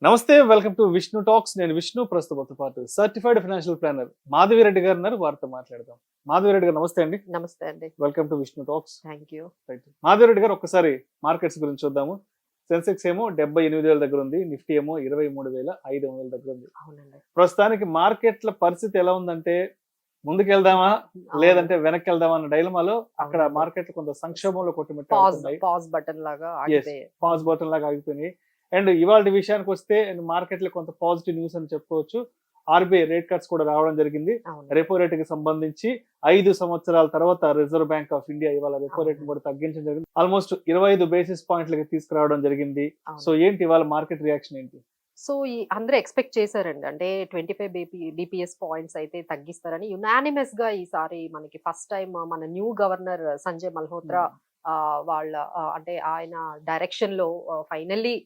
నమస్తే, welcome to Vishnu talks. నేను విష్ణు, ప్రస్తుతంతో పాటు సర్టిఫైడ్ ఫైనాన్షియల్ ప్లానర్ మాధవిరెడ్డి గారు ఉన్నారు. వారితో మాట్లాడదాం. మాధవిరెడ్డి గారు నమస్తే అండి. నమస్తే అండి. Welcome to Vishnu talks. Thank you. Right, Madhavi Reddy గారు ఒక్కసారి మార్కెట్స్ గురించి చూద్దాము. సెన్సెక్స్ ఏమో 78,000 దగ్గర ఉంది, నిఫ్టీ ఏమో 23,500 దగ్గర ఉంది. అవునండి. ప్రస్తుతానికి మార్కెట్ల పరిస్థితి ఎలా ఉందంటే, ముందుకెళ్దామా లేదంటే వెనక్కి వెళ్దామా అన్న డైలమాలో అక్కడ మార్కెట్లు కొంత సంక్షోభంలో కొట్టుమిట్టాడుతున్నాయి. పాజ్ బటన్ లాగా పాజ్ బటన్ లాగా ఆగిపోయినాయి. అండ్ ఇవాళ విషయానికి వస్తే మార్కెట్లో కొంత పాజిటివ్ న్యూస్ అని చెప్పుకోవచ్చు. ఆర్బీఐ రేట్ కట్స్ కూడా రావడం జరిగింది. రెపో రేట్ కి సంబంధించి 5 సంవత్సరాల తర్వాత రిజర్వ్ బ్యాంక్ ఆఫ్ ఇండియా ఇవాళ రెపో రేట్ కూడా తగ్గించడం జరిగింది. ఆల్మోస్ట్ 25 బేసిస్ పాయింట్లకి తీసుకురావడం జరిగింది. సో ఏంటి ఇవాళ మార్కెట్ రియాక్షన్ ఏంటి? సో అందరూ ఎక్స్పెక్ట్ చేశారండి, అంటే 25 బీపీఎస్ పాయింట్స్ అయితే తగ్గిస్తారని. యునానిమస్ గా ఈసారి మనకి ఫస్ట్ టైం మన న్యూ గవర్నర్ సంజయ్ మల్హోత్రా వాళ్ళ అంటే ఆయన డైరెక్షన్ లో ఫైనల్లీ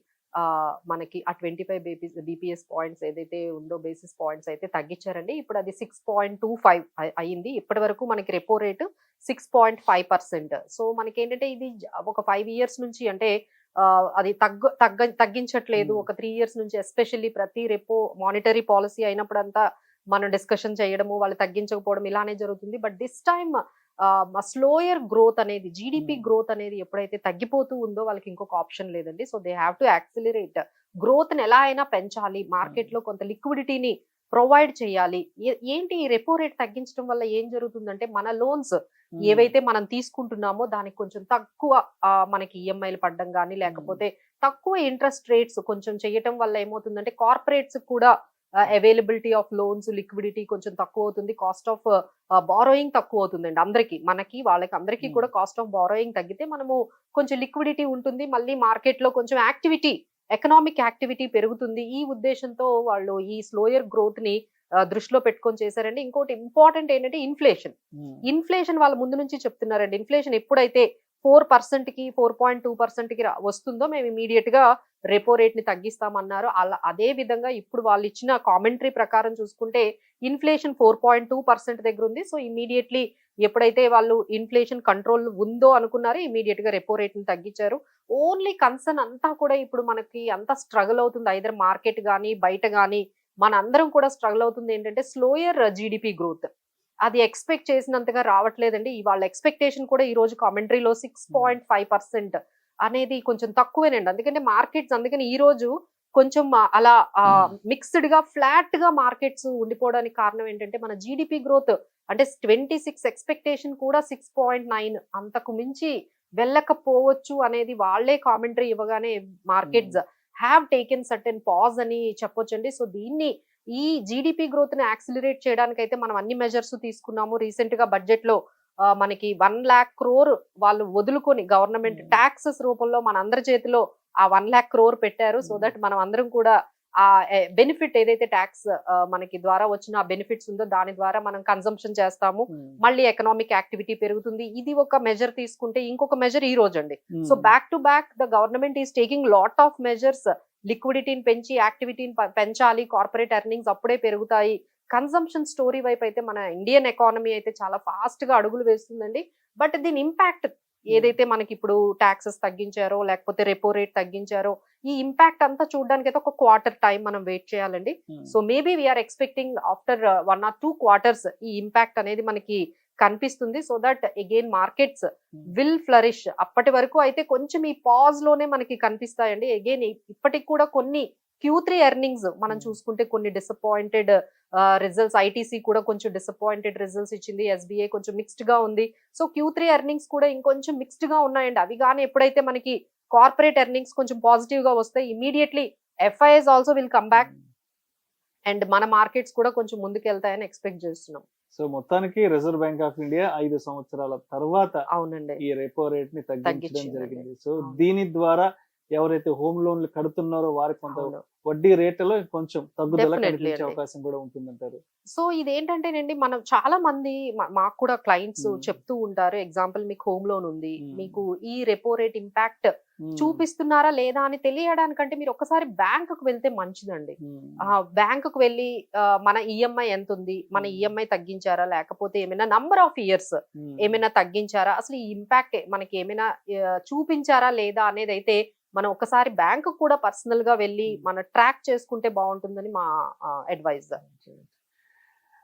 మనకి ఆ 25 బీపీఎస్ పాయింట్స్ ఏదైతే ఉందో బేసిస్ పాయింట్స్ అయితే తగ్గించారండి. ఇప్పుడు అది 6.25 అయింది. ఇప్పటి వరకు మనకి రెపో రేటు 6.5%. సో మనకి ఏంటంటే ఇది ఒక 5 years నుంచి అంటే అది తగ్గించట్లేదు. ఒక 3 years నుంచి ఎస్పెషల్లీ ప్రతి రెపో మానిటరీ పాలసీ అయినప్పుడంతా మనం డిస్కషన్ చేయడము, వాళ్ళు తగ్గించకపోవడం ఇలానే జరుగుతుంది. But this time slower growth అనేది, జీడిపి గ్రోత్ అనేది ఎప్పుడైతే తగ్గిపోతూ ఉందో వాళ్ళకి ఇంకొక ఆప్షన్ లేదండి. So they have to accelerate growth ని ఎలా అయినా పెంచాలి, మార్కెట్ లో కొంత లిక్విడిటీని ప్రొవైడ్ చేయాలి. ఏంటి ఈ రెపో రేట్ తగ్గించడం వల్ల ఏం జరుగుతుందంటే మన లోన్స్ ఏవైతే మనం తీసుకుంటున్నామో దానికి కొంచెం తక్కువ మనకి ఈఎంఐలు పడడం కానీ లేకపోతే తక్కువ ఇంట్రెస్ట్ రేట్స్ కొంచెం చేయటం వల్ల ఏమవుతుందంటే కార్పొరేట్స్ కూడా అవైలబిలిటీ ఆఫ్ లోన్స్, లిక్విడిటీ కొంచెం తక్కువ అవుతుంది. కాస్ట్ ఆఫ్ బారోయింగ్ తక్కువ అవుతుందండి అందరికి, మనకి వాళ్ళకి అందరికీ కూడా కాస్ట్ ఆఫ్ బారోయింగ్ తగ్గితే మనము కొంచెం లిక్విడిటీ ఉంటుంది. మళ్ళీ మార్కెట్ లో కొంచెం యాక్టివిటీ, ఎకనామిక్ యాక్టివిటీ పెరుగుతుంది. ఈ ఉద్దేశంతో వాళ్ళు ఈ స్లోయర్ గ్రోత్ ని దృష్టిలో పెట్టుకొని చేశారండి. ఇంకోటి ఇంపార్టెంట్ ఏంటంటే ఇన్ఫ్లేషన్ వాళ్ళ ముందు నుంచి చెప్తున్నారండి. ఇన్ఫ్లేషన్ ఎప్పుడైతే 4% కి 4.2% కి వస్తుందో మేము ఇమీడియట్ గా రెపో రేట్ ని తగ్గిస్తామన్నారు. అలా అదే విధంగా ఇప్పుడు వాళ్ళు ఇచ్చిన కామెంటరీ ప్రకారం చూసుకుంటే ఇన్ఫ్లేషన్ 4.2% దగ్గర ఉంది. సో ఇమీడియట్లీ ఎప్పుడైతే వాళ్ళు ఇన్ఫ్లేషన్ కంట్రోల్ ఉందో అనుకున్నారో ఇమీడియట్ గా రెపో రేట్ ని తగ్గించారు. ఓన్లీ కన్సర్న్ అంతా కూడా ఇప్పుడు మనకి అంతా స్ట్రగుల్ అవుతుంది. ఐదర్ మార్కెట్ కానీ బయట కానీ మన అందరం కూడా స్ట్రగుల్ అవుతుంది ఏంటంటే స్లోయర్ జీడిపి గ్రోత్. అది ఎక్స్పెక్ట్ చేసినంతగా రావట్లేదండి. వాళ్ళ ఎక్స్పెక్టేషన్ కూడా ఈ రోజు కామెంటరీలో 6.5% అనేది కొంచెం తక్కువేనండి. అందుకంటే మార్కెట్స్ అందుకని ఈ రోజు కొంచెం అలా మిక్స్డ్ గా ఫ్లాట్ గా మార్కెట్స్ ఉండిపోవడానికి కారణం ఏంటంటే మన జీడిపి గ్రోత్ అంటే 26 ఎక్స్పెక్టేషన్ కూడా 6.9 అంతకు మించి వెళ్ళకపోవచ్చు అనేది వాళ్ళే కామెంటరీ ఇవ్వగానే markets have taken certain pause అని చెప్పొచ్చండి. సో దీన్ని ఈ జీడిపి గ్రోత్ ని యాక్సిలరేట్ చేయడానికి అయితే మనం అన్ని మెజర్స్ తీసుకున్నాము. రీసెంట్ గా బడ్జెట్ లో మనకి 1 lakh crore వాళ్ళు వదులుకొని గవర్నమెంట్ ట్యాక్సెస్ రూపంలో మన అందరి చేతిలో ఆ 1 lakh crore పెట్టారు. సో దట్ మనం అందరం కూడా ఆ బెనిఫిట్ ఏదైతే ట్యాక్స్ మనకి ద్వారా వచ్చిన ఆ బెనిఫిట్స్ ఉందో దాని ద్వారా మనం కన్సంప్షన్ చేస్తాము, మళ్ళీ ఎకనామిక్ యాక్టివిటీ పెరుగుతుంది. ఇది ఒక మెజర్ తీసుకుంటే ఇంకొక మెజర్ ఈ రోజు అండి. So back to back the government is taking lot of measures. లిక్విడిటీని పెంచి యాక్టివిటీని పెంచాలి, కార్పొరేట్ ఎర్నింగ్స్ అప్పుడే పెరుగుతాయి. కన్సంప్షన్ స్టోరీ వైపు అయితే మన ఇండియన్ ఎకానమీ అయితే చాలా ఫాస్ట్ గా అడుగులు వేస్తుందండి. బట్ దీని ఇంపాక్ట్ ఏదైతే మనకి ఇప్పుడు ట్యాక్సెస్ తగ్గించారో లేకపోతే రెపో రేట్ తగ్గించారో ఈ ఇంపాక్ట్ అంతా చూడడానికి అయితే ఒక క్వార్టర్ టైం మనం వెయిట్ చేయాలండి. So maybe we are expecting after 1 or 2 quarters ఈ ఇంపాక్ట్ అనేది మనకి కనిపిస్తుంది. So that again markets will flourish. అప్పటి వరకు అయితే కొంచెం ఈ పాజ్ లోనే మనకి కనిపిస్తాయండి. అగైన్ ఇప్పటికి కూడా కొన్ని Q3 ఎర్నింగ్స్ మనం చూసుకుంటే కొన్ని డిసప్పాయింటెడ్ రిజల్ట్స్. ఐటీసీ కూడా కొంచెం డిసప్పాయింటెడ్ రిజల్ట్స్ ఇచ్చింది. ఎస్బీఐ కొంచెం మిక్స్డ్ గా ఉంది. సో Q3 ఎర్నింగ్స్ కూడా ఇంకొంచెం మిక్స్డ్ గా ఉన్నాయండి. అవి కానీ ఎప్పుడైతే మనకి కార్పొరేట్ ఎర్నింగ్స్ కొంచెం పాజిటివ్ గా వస్తాయి immediately FIs also will come back and మన మార్కెట్స్ కూడా కొంచెం ముందుకు వెళ్తాయని ఎక్స్పెక్ట్ చేస్తున్నాం. సో మొత్తానికి రిజర్వ్ బ్యాంక్ ఆఫ్ ఇండియా 5 సంవత్సరాల తర్వాత అవునండి ఈ రెపో రేట్ ని తగ్గించడం జరిగింది. సో దీని ద్వారా ఎవరైతే హోమ్ లోన్లు కడుతున్నారో వారికి కొంత వడ్డీ రేట్లలో కొంచెం తగ్గుదల కనిపించే అవకాశం కూడా ఉంటుందంటారు. సో ఇదేంటంటేనండి మనం చాలా మంది మాకు కూడా క్లయింట్స్ చెప్తూ ఉంటారు, ఎగ్జాంపుల్ మీకు హోమ్ లోన్ ఉంది, మీకు ఈ రెపో రేట్ ఇంపాక్ట్ చూపిస్తున్నారా లేదా అని తెలియడానికంటే మీరు ఒకసారి బ్యాంక్ కు వెళ్తే మంచిదండి. బ్యాంక్ కు వెళ్ళి మన ఈఎంఐ ఎంత ఉంది, మన ఈఎంఐ తగ్గించారా లేకపోతే ఏమైనా నంబర్ ఆఫ్ ఇయర్స్ ఏమైనా తగ్గించారా, అసలు ఈ ఇంపాక్ట్ మనకి ఏమైనా చూపించారా లేదా అనేది అయితే మనం ఒకసారి బ్యాంక్ కూడా పర్సనల్ గా వెళ్ళి మన ట్రాక్ చేసుకుంటే బాగుంటుందని మా అడ్వైజ్.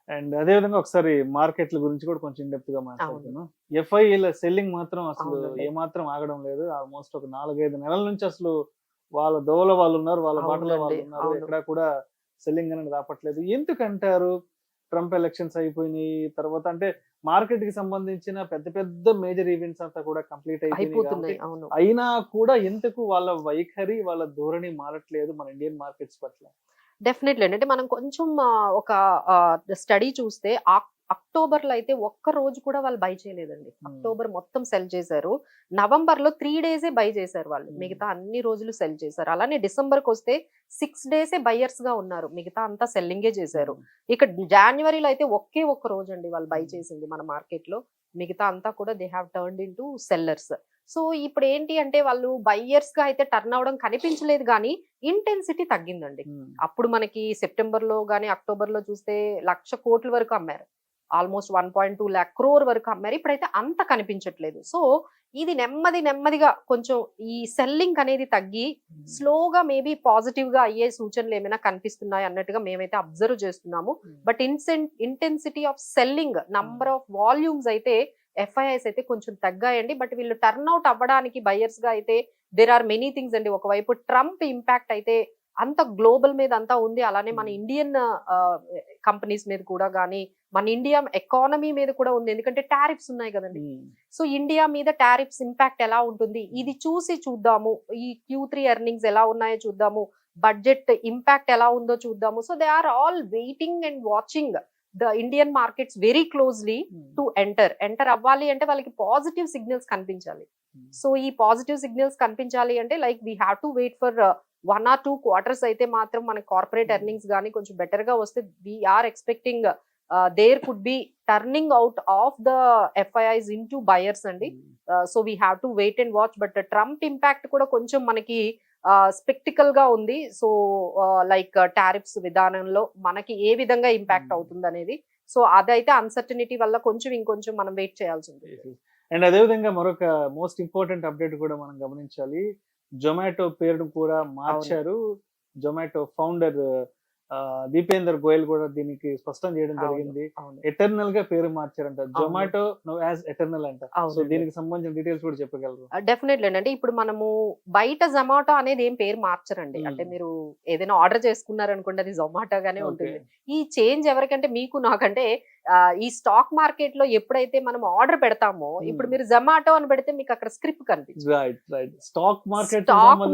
అండ్ అదే విధంగా ఒకసారి మార్కెట్ల గురించి కూడా కొంచెం డెప్త్ గా మాట్లాడుతున్నాం. ఎఫ్ఐల సెల్లింగ్ మాత్రం అసలు అవునండి. ఏమాత్రం ఆగడం లేదు. ఆల్మోస్ట్ ఒక 4-5 నెలల నుంచి అసలు వాళ్ళ దోవలో వాళ్ళు ఉన్నారు, వాళ్ళ బాటలో వాళ్ళు అవునండి. ఉన్నారు. అవును. ఎక్కడా కూడా సెల్లింగ్ అనేది రావట్లేదు. ఎందుకంటారు? ట్రంప్ ఎలక్షన్స్ అయిపోయినాయి తర్వాత, అంటే మార్కెట్ కి సంబంధించిన పెద్ద పెద్ద మేజర్ ఈవెంట్స్ అంతా కూడా కంప్లీట్ అయిపోయినాయి కాబట్టి, అయిపోతున్నాయి. అవును. అయినా కూడా ఎందుకు వాళ్ళ వైఖరి, వాళ్ళ ధోరణి మారట్లేదు మన ఇండియన్ మార్కెట్స్ పట్ల? డెఫినెట్లీ అండి. అంటే మనం కొంచెం ఒక స్టడీ చూస్తే అక్టోబర్‌లో అయితే ఒక్క రోజు కూడా వాళ్ళు బై చేయలేదండి. అక్టోబర్ మొత్తం సెల్ చేశారు. నవంబర్‌లో 3 డేసే బై చేశారు వాళ్ళు. మిగతా అన్ని రోజులు సెల్ చేశారు. అలానే డిసెంబర్‌కొస్తే 6 డేసే బయర్స్‌గా ఉన్నారు. మిగతా అంతా సెల్లింగే చేశారు. ఇక జాన్యువరిలో అయితే ఒకే ఒక్క రోజండి వాళ్ళు బై చేసింది మన మార్కెట్‌లో. మిగతా అంతా కూడా they have turned into sellers. So ఇప్పుడు ఏంటి అంటే వాళ్ళు బయర్స్‌గా అయితే టర్న్ అవ్వడం కనిపించలేదు గానీ ఇంటెన్సిటీ తగ్గిందండి. అప్పుడు మనకి సెప్టెంబర్‌లో గాని, అక్టోబర్‌లో చూస్తే 1,00,000 కోట్ల వరకు అమ్మారు. ఆల్‌మోస్ట్ 1.2 లాక్ క్రోర్ వరకు అమ్మారు. ఇప్పుడైతే అంత కనిపించట్లేదు. సో ఇది నెమ్మదిగా కొంచెం ఈ సెల్లింగ్ అనేది తగ్గి స్లోగా మేబీ పాజిటివ్‌గా అయ్యే సూచనలు ఏమైనా కనిపిస్తున్నాయి అన్నట్టుగా మేమైతే అబ్జర్వ్ చేస్తున్నాము. But intensity of selling, number of volumes అయితే ఎఫ్ఐఐస్ అయితే కొంచెం తగ్గాయండి. బట్ వీళ్ళు టర్న్ అవుట్ అవ్వడానికి బయర్స్ గా అయితే దేర్ ఆర్ మెనీ థింగ్స్ అండి. ఒకవైపు ట్రంప్ ఇంపాక్ట్ అయితే అంత గ్లోబల్ మీద అంతా ఉంది. అలానే మన ఇండియన్ కంపెనీస్ మీద కూడా గానీ, మన ఇండియా ఎకానమీ మీద కూడా ఉంది. ఎందుకంటే టారిఫ్స్ ఉన్నాయి కదండి. సో ఇండియా మీద టారిఫ్స్ ఇంపాక్ట్ ఎలా ఉంటుంది ఇది చూద్దాము. ఈ Q3 ఎర్నింగ్స్ ఎలా ఉన్నాయో చూద్దాము. బడ్జెట్ ఇంపాక్ట్ ఎలా ఉందో చూద్దాము. So they are all waiting and watching the Indian markets very closely to enter అవ్వాలి అంటే వాళ్ళకి పాజిటివ్ సిగ్నల్స్ కనిపించాలి. సో ఈ పాజిటివ్ సిగ్నల్స్ కనిపించాలి అంటే like we have to wait for 1 or 2 quarters అయితే మాత్రం మన కార్పొరేట్ ఎర్నింగ్స్ గానీ కొంచెం బెటర్ గా వస్తే we are expecting there could be turning out of the FIIs into buyers అండి. So we have to wait and watch. But Trump impact కూడా కొంచెం మనకి స్పెక్టికల్ గా ఉంది. సో లైక్ టారిఫ్స్ విధానంలో మనకి ఏ విధంగా ఇంపాక్ట్ అవుతుంది అనేది. సో అదైతే అన్సర్టనిటీ వల్ల ఇంకొంచెం మనం వెయిట్ చేయాల్సి ఉంది. అండ్ అదే విధంగా మరొక మోస్ట్ ఇంపార్టెంట్ అప్డేట్ కూడా మనం గమనించాలి. జొమాటో పేరును కూడా మార్చారు. జొమాటో ఫౌండర్ దీపేందర్ గోయల్ కూడా దీనికి స్పష్టం చేయడం జరిగింది. ఎటర్నల్ గా పేరు మార్చారంట. జొమాటో నౌ యాజ్ ఎటర్నల్ అంట. సో దీనికి సంబంధించిన డీటెయిల్స్ కూడా చెప్పగలరు? డెఫినెట్లీ అంటే ఇప్పుడు మనము బయట జొమాటో అనేది ఏం పేరు మార్చరండి. అంటే మీరు ఏదైనా ఆర్డర్ చేసుకున్నారనుకోండి అది జొమాటో గానే ఉంటుంది. ఈ చేంజ్ ఎవరికంటే మీకు నాకంటే ఈ స్టాక్ మార్కెట్ లో ఎప్పుడైతే మనం ఆర్డర్ పెడతామో ఇప్పుడు మీరు జొమాటో అని పెడితే మీకు అక్కడ స్క్రిప్ట్ కనిపిస్తుంది. స్టాక్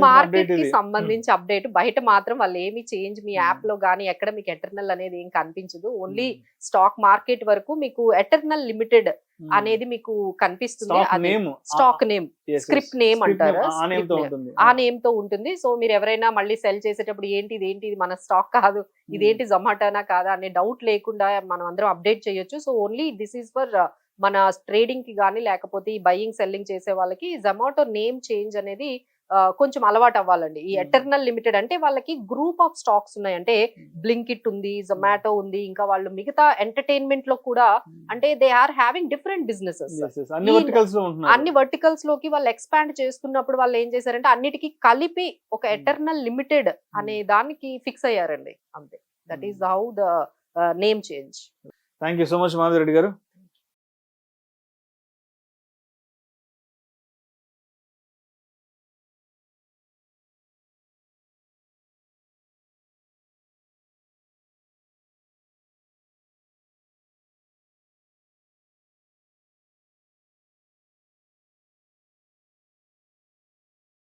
మార్కెట్ కి సంబంధించి అప్డేట్. బయట మాత్రం వాళ్ళు ఏమి చేంజ్ మీ యాప్ లో గానీ ఎక్కడ మీకు ఎటర్నల్ అనేది ఏం కనిపించదు. ఓన్లీ స్టాక్ మార్కెట్ వరకు మీకు ఎటర్నల్ లిమిటెడ్ అనేది మీకు కనిపిస్తుంది. స్టాక్ నేమ్, స్క్రిప్ట్ నేమ్ అంటారు. ఆ నేమ్ తో ఉంటుంది. సో మీరు ఎవరైనా మళ్ళీ సెల్ చేసేటప్పుడు ఏంటి ఇది మన స్టాక్ కాదు, ఇదేంటి జొమాటోనా కాదా అనే డౌట్ లేకుండా మనం అందరం అప్డేట్ చేయొచ్చు. So only this is for మన ట్రేడింగ్ కి గానీ లేకపోతే ఈ బయింగ్ సెల్లింగ్ చేసే వాళ్ళకి జొమాటో నేమ్ చేంజ్ అనేది కొంచెం అలవాటు అవ్వాలండి. ఈ ఎటర్నల్ లిమిటెడ్ అంటే వాళ్ళకి గ్రూప్ ఆఫ్ స్టాక్స్ ఉన్నాయి. అంటే బ్లింకిట్ ఉంది, జొమాటో ఉంది, ఇంకా వాళ్ళు మిగతా ఎంటర్టైన్మెంట్ లో కూడా అంటే they are having different businesses. అన్ని వర్టికల్స్ లోకి వాళ్ళు ఎక్స్పాండ్ చేస్తున్నప్పుడు వాళ్ళు ఏం చేశారంటే అన్నిటికీ కలిపి ఒక ఎటర్నల్ లిమిటెడ్ అనే దానికి ఫిక్స్ అయ్యారండి. అంతే. That is how the name change. Thank you so much Madhavi Reddy గారు.